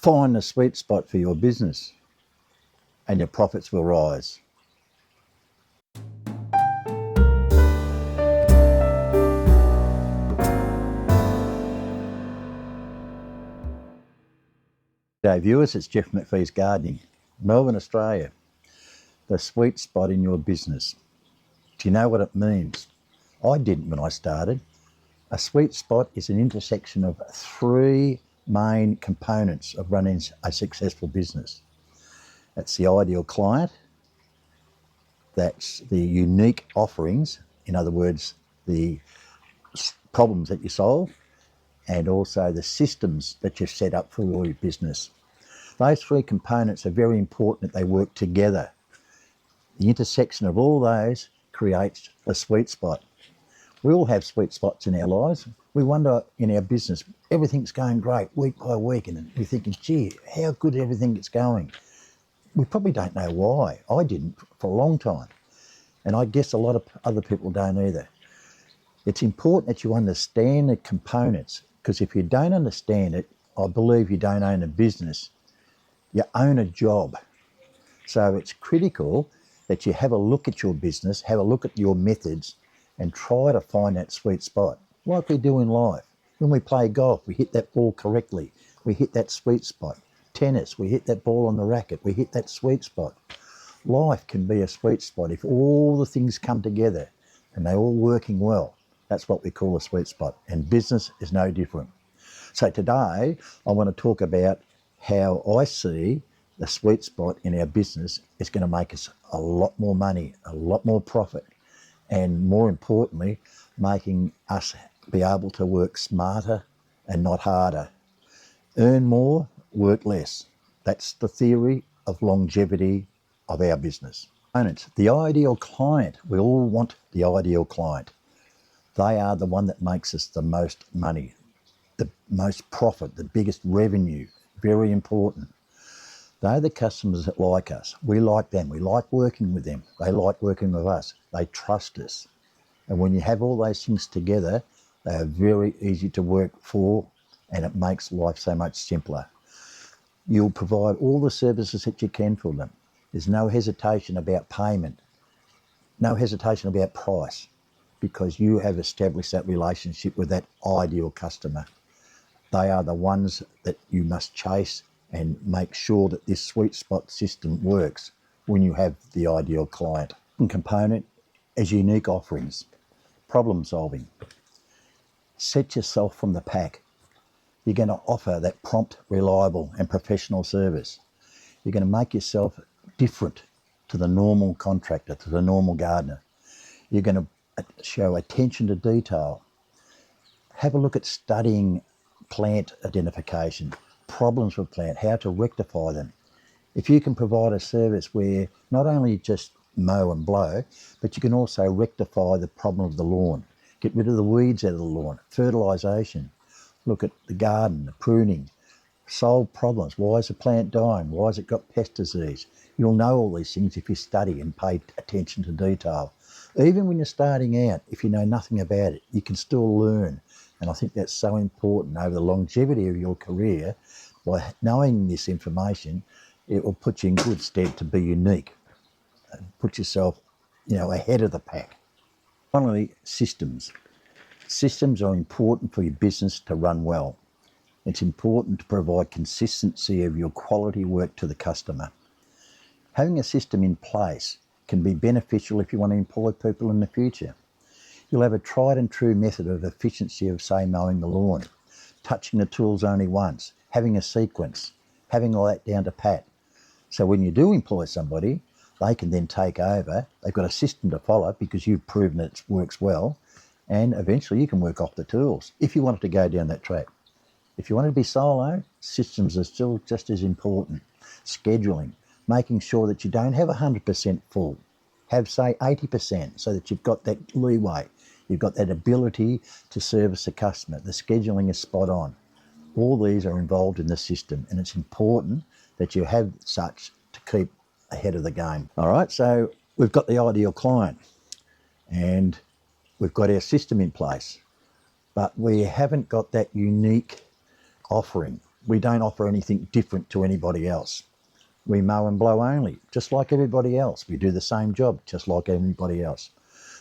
Find the sweet spot for your business and your profits will rise. G'day viewers, it's Jeff McPhee's Gardening, Melbourne, Australia. The sweet spot in your business. Do you know what it means? I didn't when I started. A sweet spot is an intersection of three main components of running a successful business. That's the ideal client, that's the unique offerings, in other words, the problems that you solve, and also the systems that you've set up for your business. Those three components are very important that they work together. The intersection of all those creates a sweet spot. We all have sweet spots in our lives. We wonder in our business, everything's going great week by week, and we're thinking, gee, how good everything is going. We probably don't know why. I didn't for a long time. And I guess a lot of other people don't either. It's important that you understand the components, because if you don't understand it, I believe you don't own a business, you own a job. So it's critical that you have a look at your business, have a look at your methods, and try to find that sweet spot. Like we do in life. When we play golf, we hit that ball correctly. We hit that sweet spot. Tennis, we hit that ball on the racket. We hit that sweet spot. Life can be a sweet spot if all the things come together and they're all working well. That's what we call a sweet spot. And business is no different. So today, I want to talk about how I see the sweet spot in our business is going to make us a lot more money, a lot more profit, and more importantly, making us be able to work smarter and not harder. Earn more, work less. That's the theory of longevity of our business. The ideal client, we all want the ideal client. They are the one that makes us the most money, the most profit, the biggest revenue. Very important. They're the customers that like us. We like them. We like working with them. They like working with us. They trust us. And when you have all those things together, they are very easy to work for, and it makes life so much simpler. You'll provide all the services that you can for them. There's no hesitation about payment, no hesitation about price, because you have established that relationship with that ideal customer. They are the ones that you must chase and make sure that this sweet spot system works when you have the ideal client. One component is unique offerings, problem solving. Set yourself from the pack. You're going to offer that prompt, reliable and professional service. You're going to make yourself different to the normal contractor, to the normal gardener. You're going to show attention to detail. Have a look at studying plant identification, problems with plant, how to rectify them. If you can provide a service where not only just mow and blow, but you can also rectify the problem of the lawn, get rid of the weeds out of the lawn, fertilisation, look at the garden, the pruning, solve problems. Why is the plant dying? Why has it got pest disease? You'll know all these things if you study and pay attention to detail. Even when you're starting out, if you know nothing about it, you can still learn. And I think that's so important over the longevity of your career. By knowing this information, it will put you in good stead to be unique and put yourself, ahead of the pack. Finally, systems. Systems are important for your business to run well. It's important to provide consistency of your quality work to the customer. Having a system in place can be beneficial if you want to employ people in the future. You'll have a tried and true method of efficiency of, say, mowing the lawn, touching the tools only once, having a sequence, having all that down to pat. So when you do employ somebody, they can then take over. They've got a system to follow because you've proven that it works well, and eventually you can work off the tools if you wanted to go down that track. If you want to be solo, systems are still just as important. Scheduling, making sure that you don't have 100% full. Have, say, 80% so that you've got that leeway. You've got that ability to service the customer. The scheduling is spot on. All these are involved in the system, and it's important that you have such to keep ahead of the game. All right, so we've got the ideal client and we've got our system in place, but we haven't got that unique offering, we don't offer anything different to anybody else. We mow and blow only, just like everybody else. We do the same job, just like everybody else.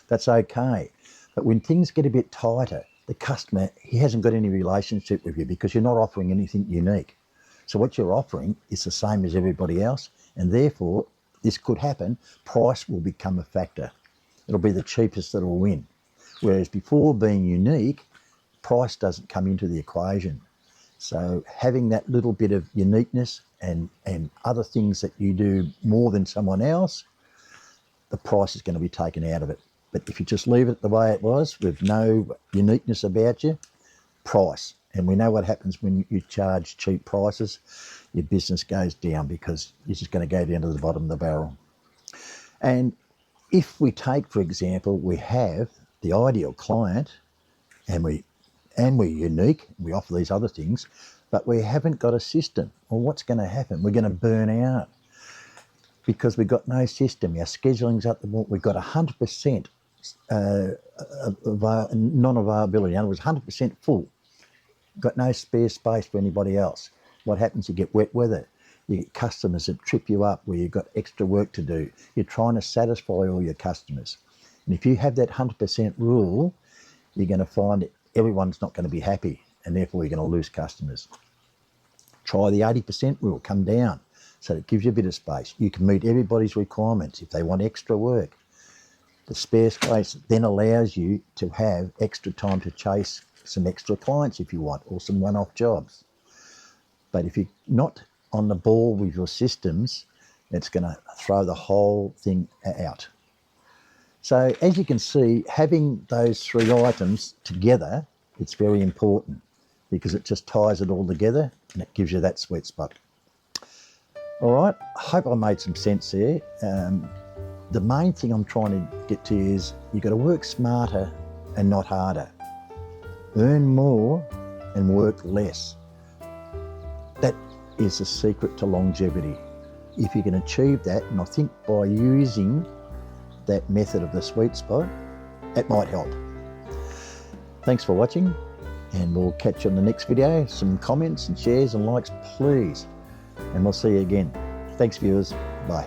That's okay. But when things get a bit tighter, the customer, he hasn't got any relationship with you because you're not offering anything unique. So what you're offering is the same as everybody else, and therefore, this could happen, price will become a factor. It'll be the cheapest that'll win. Whereas before being unique, price doesn't come into the equation. So having that little bit of uniqueness and other things that you do more than someone else, the price is going to be taken out of it. But if you just leave it the way it was with no uniqueness about you, price. And we know what happens when you charge cheap prices. Your business goes down because you're just going to go down to the bottom of the barrel. And if we take, for example, we have the ideal client and we're unique, we offer these other things, but we haven't got a system. Well, what's going to happen? We're going to burn out because we've got no system. Our scheduling's up the wall. We've got 100% non-availability. In other words, 100% full. Got no spare space for anybody else. What happens? You get wet weather. You get customers that trip you up where you've got extra work to do. You're trying to satisfy all your customers. And if you have that 100% rule, you're going to find that everyone's not going to be happy and therefore you're going to lose customers. Try the 80% rule, come down. So it gives you a bit of space. You can meet everybody's requirements if they want extra work. The spare space then allows you to have extra time to chase some extra clients if you want, or some one-off jobs. But if you're not on the ball with your systems, it's going to throw the whole thing out. So as you can see, having those three items together, it's very important because it just ties it all together and it gives you that sweet spot. All right, I hope I made some sense there. The main thing I'm trying to get to is you've got to work smarter and not harder. Earn more and work less. That is the secret to longevity. If you can achieve that, and I think by using that method of the sweet spot, it might help. Thanks for watching, and we'll catch you on the next video. Some comments and shares and likes, please. And we'll see you again. Thanks, viewers. Bye.